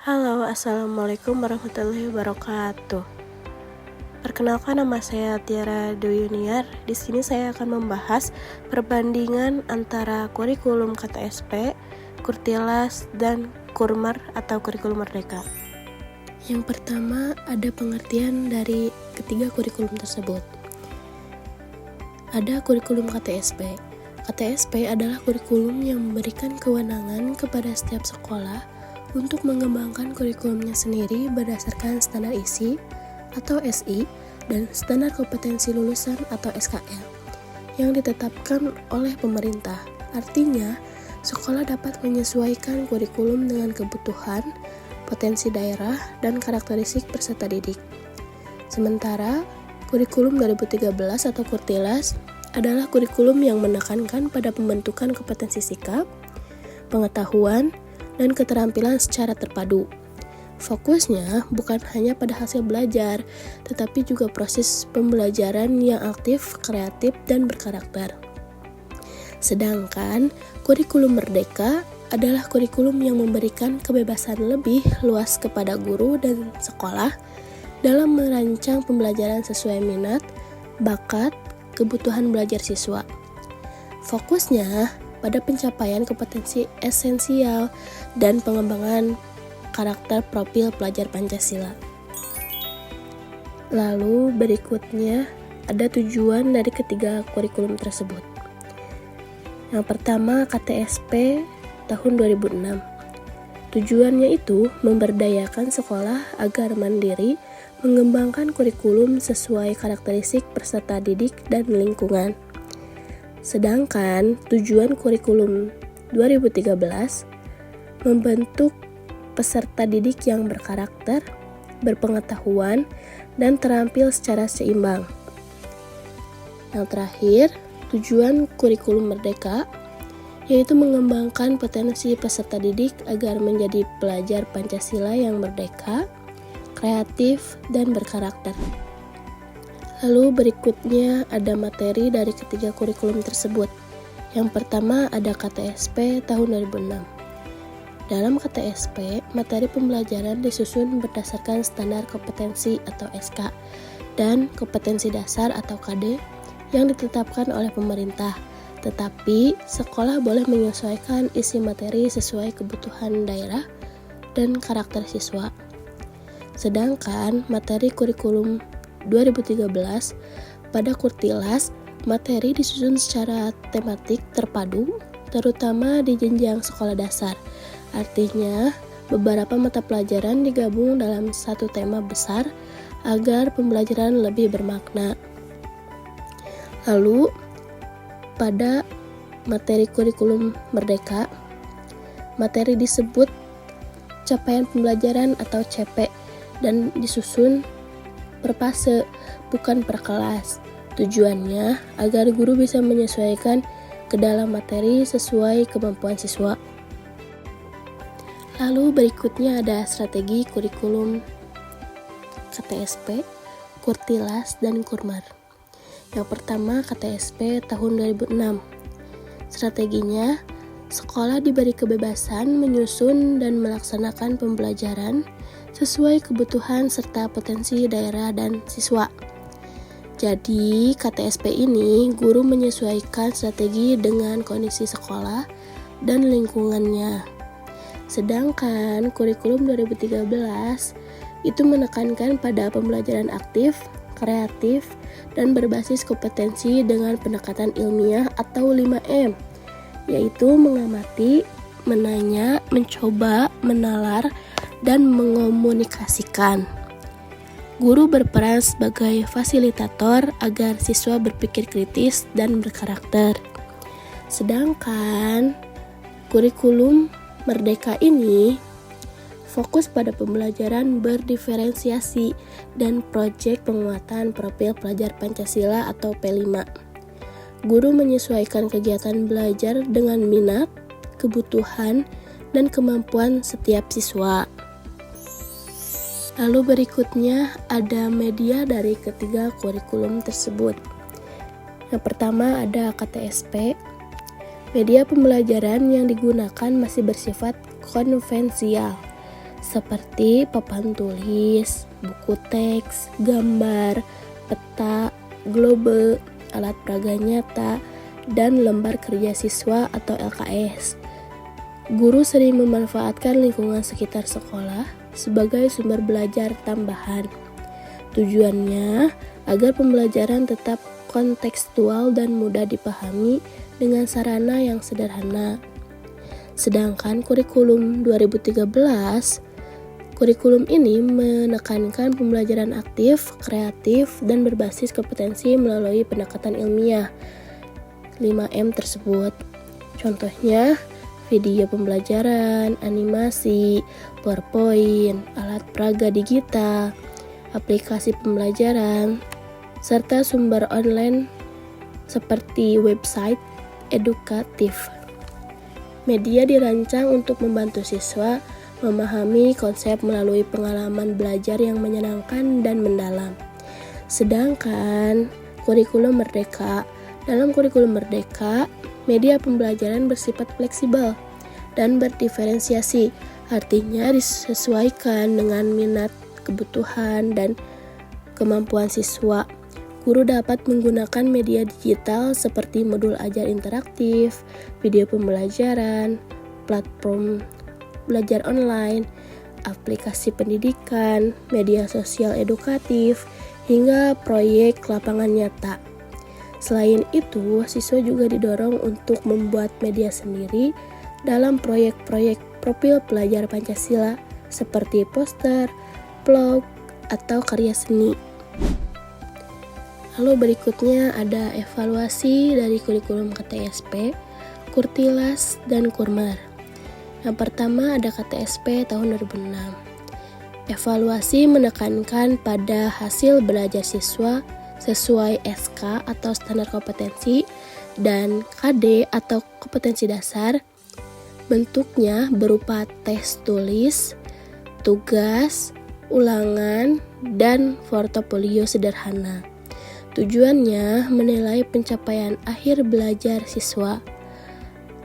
Halo, assalamualaikum warahmatullahi wabarakatuh. Perkenalkan, nama saya Tiara Dwi Yuniar. Di sini saya akan membahas perbandingan antara kurikulum KTSP, Kurtilas, dan Kurmer atau kurikulum merdeka. Yang pertama, ada pengertian dari ketiga kurikulum tersebut. Ada kurikulum KTSP. KTSP adalah kurikulum yang memberikan kewenangan kepada setiap sekolah untuk mengembangkan kurikulumnya sendiri berdasarkan standar isi atau SI dan standar kompetensi lulusan atau SKL yang ditetapkan oleh pemerintah. Artinya, sekolah dapat menyesuaikan kurikulum dengan kebutuhan, potensi daerah, dan karakteristik peserta didik. Sementara, kurikulum 2013 atau Kurtilas adalah kurikulum yang menekankan pada pembentukan kompetensi sikap, pengetahuan, dan keterampilan secara terpadu. Fokusnya bukan hanya pada hasil belajar, tetapi juga proses pembelajaran yang aktif, kreatif, dan berkarakter. Sedangkan kurikulum merdeka adalah kurikulum yang memberikan kebebasan lebih luas kepada guru dan sekolah dalam merancang pembelajaran sesuai minat, bakat, kebutuhan belajar siswa. Fokusnya pada pencapaian kompetensi esensial dan pengembangan karakter profil pelajar Pancasila. Lalu berikutnya ada tujuan dari ketiga kurikulum tersebut. Yang pertama, KTSP tahun 2006. Tujuannya itu memberdayakan sekolah agar mandiri mengembangkan kurikulum sesuai karakteristik peserta didik dan lingkungan. Sedangkan tujuan kurikulum 2013 membentuk peserta didik yang berkarakter, berpengetahuan, dan terampil secara seimbang. Yang terakhir, tujuan kurikulum merdeka yaitu mengembangkan potensi peserta didik agar menjadi pelajar Pancasila yang merdeka, kreatif, dan berkarakter. Lalu berikutnya ada materi dari ketiga kurikulum tersebut. Yang pertama ada KTSP tahun 2006. Dalam KTSP, materi pembelajaran disusun berdasarkan standar kompetensi atau SK dan kompetensi dasar atau KD yang ditetapkan oleh pemerintah. Tetapi, sekolah boleh menyesuaikan isi materi sesuai kebutuhan daerah dan karakter siswa. Sedangkan materi kurikulum 2013 pada Kurtilas, materi disusun secara tematik terpadu, terutama di jenjang sekolah dasar. Artinya, beberapa mata pelajaran digabung dalam satu tema besar agar pembelajaran lebih bermakna. Lalu, pada materi kurikulum merdeka, materi disebut capaian pembelajaran atau CP dan disusun per fase, bukan per kelas. Tujuannya agar guru bisa menyesuaikan ke dalam materi sesuai kemampuan siswa. Lalu berikutnya ada strategi kurikulum KTSP, Kurtilas, dan Kurmer. Yang pertama KTSP tahun 2006. Strateginya, sekolah diberi kebebasan menyusun dan melaksanakan pembelajaran sesuai kebutuhan serta potensi daerah dan siswa. Jadi, KTSP ini guru menyesuaikan strategi dengan kondisi sekolah dan lingkungannya. Sedangkan kurikulum 2013 itu menekankan pada pembelajaran aktif, kreatif, dan berbasis kompetensi dengan pendekatan ilmiah atau 5M, yaitu mengamati, menanya, mencoba, menalar, dan mengomunikasikan. Guru berperan sebagai fasilitator agar siswa berpikir kritis dan berkarakter. Sedangkan kurikulum merdeka ini fokus pada pembelajaran berdiferensiasi dan proyek penguatan profil pelajar Pancasila atau P5. Guru menyesuaikan kegiatan belajar dengan minat, kebutuhan, dan kemampuan setiap siswa. Lalu berikutnya ada media dari ketiga kurikulum tersebut. Yang pertama ada KTSP. Media pembelajaran yang digunakan masih bersifat konvensial, seperti papan tulis, buku teks, gambar, peta, globe, alat peraga nyata, dan lembar kerja siswa atau LKS. Guru sering memanfaatkan lingkungan sekitar sekolah sebagai sumber belajar tambahan. Tujuannya agar pembelajaran tetap kontekstual dan mudah dipahami dengan sarana yang sederhana. Sedangkan kurikulum 2013, kurikulum ini menekankan pembelajaran aktif, kreatif, dan berbasis kompetensi melalui pendekatan ilmiah 5M tersebut. Contohnya, video pembelajaran, animasi, PowerPoint, alat peraga digital, aplikasi pembelajaran, serta sumber online seperti website edukatif. Media dirancang untuk membantu siswa memahami konsep melalui pengalaman belajar yang menyenangkan dan mendalam. Sedangkan dalam kurikulum merdeka, media pembelajaran bersifat fleksibel dan berdiferensiasi, artinya disesuaikan dengan minat, kebutuhan, dan kemampuan siswa. Guru dapat menggunakan media digital seperti modul ajar interaktif, video pembelajaran, platform belajar online, aplikasi pendidikan, media sosial edukatif, hingga proyek lapangan nyata. Selain itu, siswa juga didorong untuk membuat media sendiri dalam proyek-proyek profil pelajar Pancasila seperti poster, blog, atau karya seni. Lalu berikutnya ada evaluasi dari kurikulum KTSP, Kurtilas, dan Kurmar. Yang pertama ada KTSP tahun 2006. Evaluasi menekankan pada hasil belajar siswa sesuai SK atau standar kompetensi dan KD atau kompetensi dasar. Bentuknya berupa tes tulis, tugas, ulangan, dan portofolio sederhana. Tujuannya menilai pencapaian akhir belajar siswa.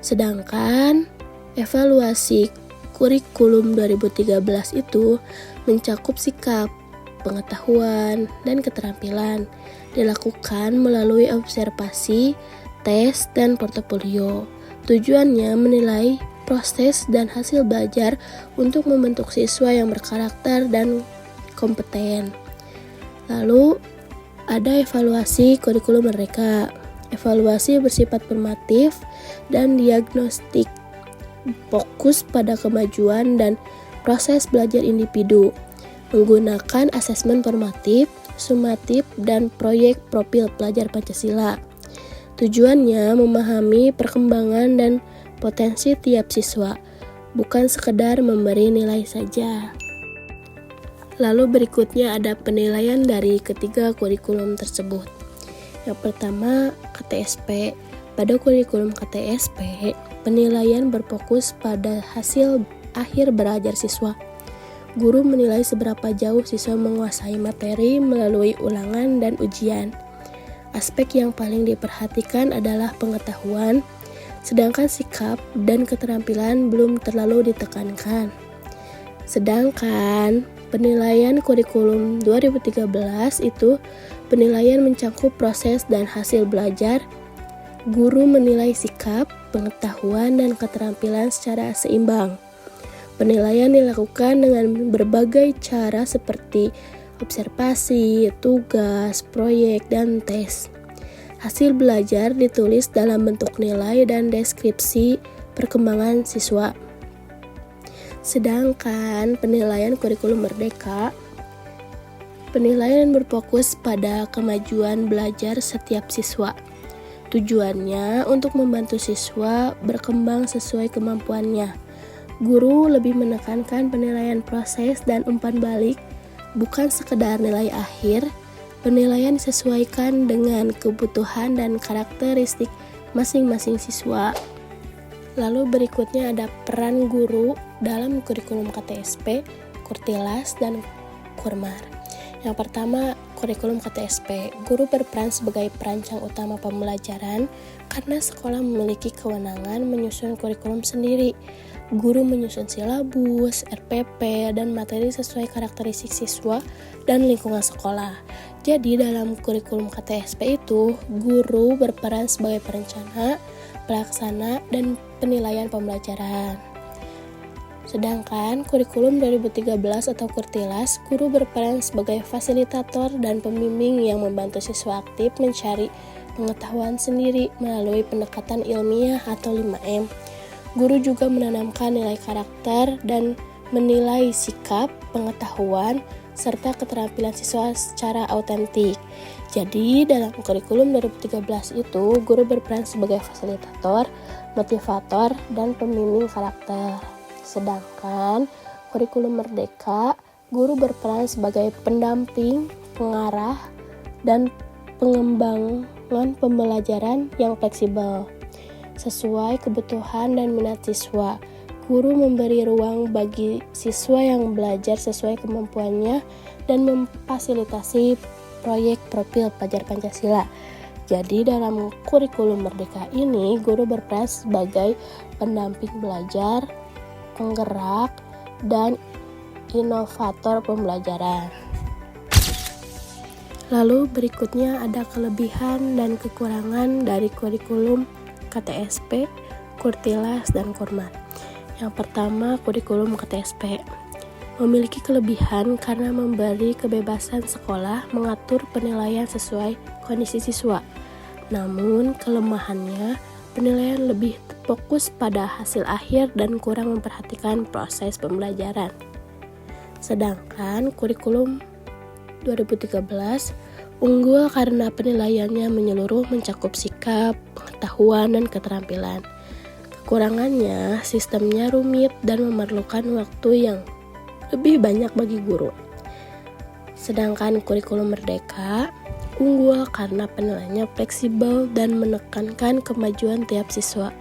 Sedangkan evaluasi kurikulum 2013 itu mencakup sikap, pengetahuan, dan keterampilan, dilakukan melalui observasi, tes, dan portofolio. Tujuannya menilai proses dan hasil belajar untuk membentuk siswa yang berkarakter dan kompeten. Lalu ada evaluasi kurikulum merdeka. Evaluasi bersifat formatif dan diagnostik, fokus pada kemajuan dan proses belajar individu, menggunakan asesmen formatif, sumatif, dan proyek profil pelajar Pancasila. Tujuannya memahami perkembangan dan potensi tiap siswa, bukan sekedar memberi nilai saja. Lalu berikutnya ada penilaian dari ketiga kurikulum tersebut. Yang pertama, KTSP. Pada kurikulum KTSP, penilaian berfokus pada hasil akhir belajar siswa. Guru menilai seberapa jauh siswa menguasai materi melalui ulangan dan ujian. Aspek yang paling diperhatikan adalah pengetahuan, sedangkan sikap dan keterampilan belum terlalu ditekankan. Sedangkan penilaian kurikulum 2013 itu penilaian mencakup proses dan hasil belajar. Guru menilai sikap, pengetahuan, dan keterampilan secara seimbang. Penilaian dilakukan dengan berbagai cara seperti observasi, tugas, proyek, dan tes. Hasil belajar ditulis dalam bentuk nilai dan deskripsi perkembangan siswa. Sedangkan penilaian kurikulum merdeka, penilaian berfokus pada kemajuan belajar setiap siswa. Tujuannya untuk membantu siswa berkembang sesuai kemampuannya. Guru lebih menekankan penilaian proses dan umpan balik, bukan sekedar nilai akhir. Penilaian disesuaikan dengan kebutuhan dan karakteristik masing-masing siswa. Lalu berikutnya ada peran guru dalam kurikulum KTSP, Kurtilas, dan Kurmar. Yang pertama, kurikulum KTSP. Guru berperan sebagai perancang utama pembelajaran karena sekolah memiliki kewenangan menyusun kurikulum sendiri. Guru menyusun silabus, RPP, dan materi sesuai karakteristik siswa dan lingkungan sekolah. Jadi dalam kurikulum KTSP itu, guru berperan sebagai perencana, pelaksana, dan penilaian pembelajaran. Sedangkan kurikulum 2013 atau Kurtilas, guru berperan sebagai fasilitator dan pembimbing yang membantu siswa aktif mencari pengetahuan sendiri melalui pendekatan ilmiah atau 5M. Guru juga menanamkan nilai karakter dan menilai sikap, pengetahuan, serta keterampilan siswa secara autentik. Jadi, dalam kurikulum 2013 itu, guru berperan sebagai fasilitator, motivator, dan pembimbing karakter. Sedangkan kurikulum Merdeka, guru berperan sebagai pendamping, pengarah, dan pengembangan pembelajaran yang fleksibel sesuai kebutuhan dan minat siswa. Guru memberi ruang bagi siswa yang belajar sesuai kemampuannya dan memfasilitasi proyek profil pelajar Pancasila. Jadi dalam kurikulum Merdeka ini, guru berperan sebagai pendamping belajar, penggerak, dan inovator pembelajaran. Lalu berikutnya ada kelebihan dan kekurangan dari kurikulum KTSP, Kurtilas, dan Kurmat. Yang pertama, kurikulum KTSP memiliki kelebihan karena memberi kebebasan sekolah mengatur penilaian sesuai kondisi siswa. Namun, kelemahannya, penilaian lebih fokus pada hasil akhir dan kurang memperhatikan proses pembelajaran. Sedangkan kurikulum 2013 unggul karena penilaiannya menyeluruh, mencakup sikap, pengetahuan, dan keterampilan. Kekurangannya, sistemnya rumit dan memerlukan waktu yang lebih banyak bagi guru. Sedangkan kurikulum Merdeka unggul karena penilaiannya fleksibel dan menekankan kemajuan tiap siswa.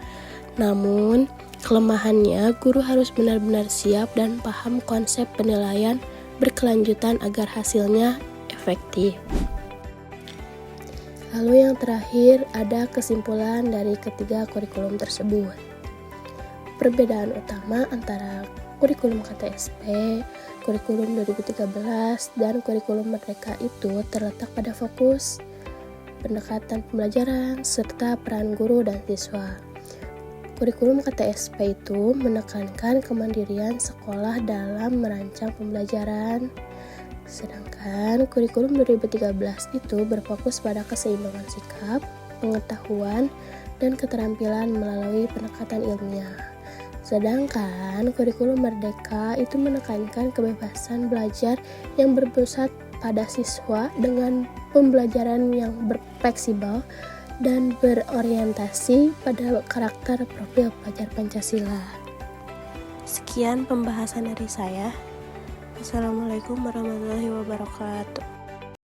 Namun, kelemahannya, guru harus benar-benar siap dan paham konsep penilaian berkelanjutan agar hasilnya efektif. Lalu yang terakhir ada kesimpulan dari ketiga kurikulum tersebut. Perbedaan utama antara kurikulum KTSP, kurikulum 2013, dan kurikulum Merdeka itu terletak pada fokus, pendekatan pembelajaran, serta peran guru dan siswa. Kurikulum KTSP itu menekankan kemandirian sekolah dalam merancang pembelajaran, sedangkan kurikulum 2013 itu berfokus pada keseimbangan sikap, pengetahuan, dan keterampilan melalui pendekatan ilmiah. Sedangkan kurikulum Merdeka itu menekankan kebebasan belajar yang berpusat pada siswa dengan pembelajaran yang fleksibel dan berorientasi pada karakter profil pelajar Pancasila. Sekian pembahasan dari saya. Assalamualaikum warahmatullahi wabarakatuh.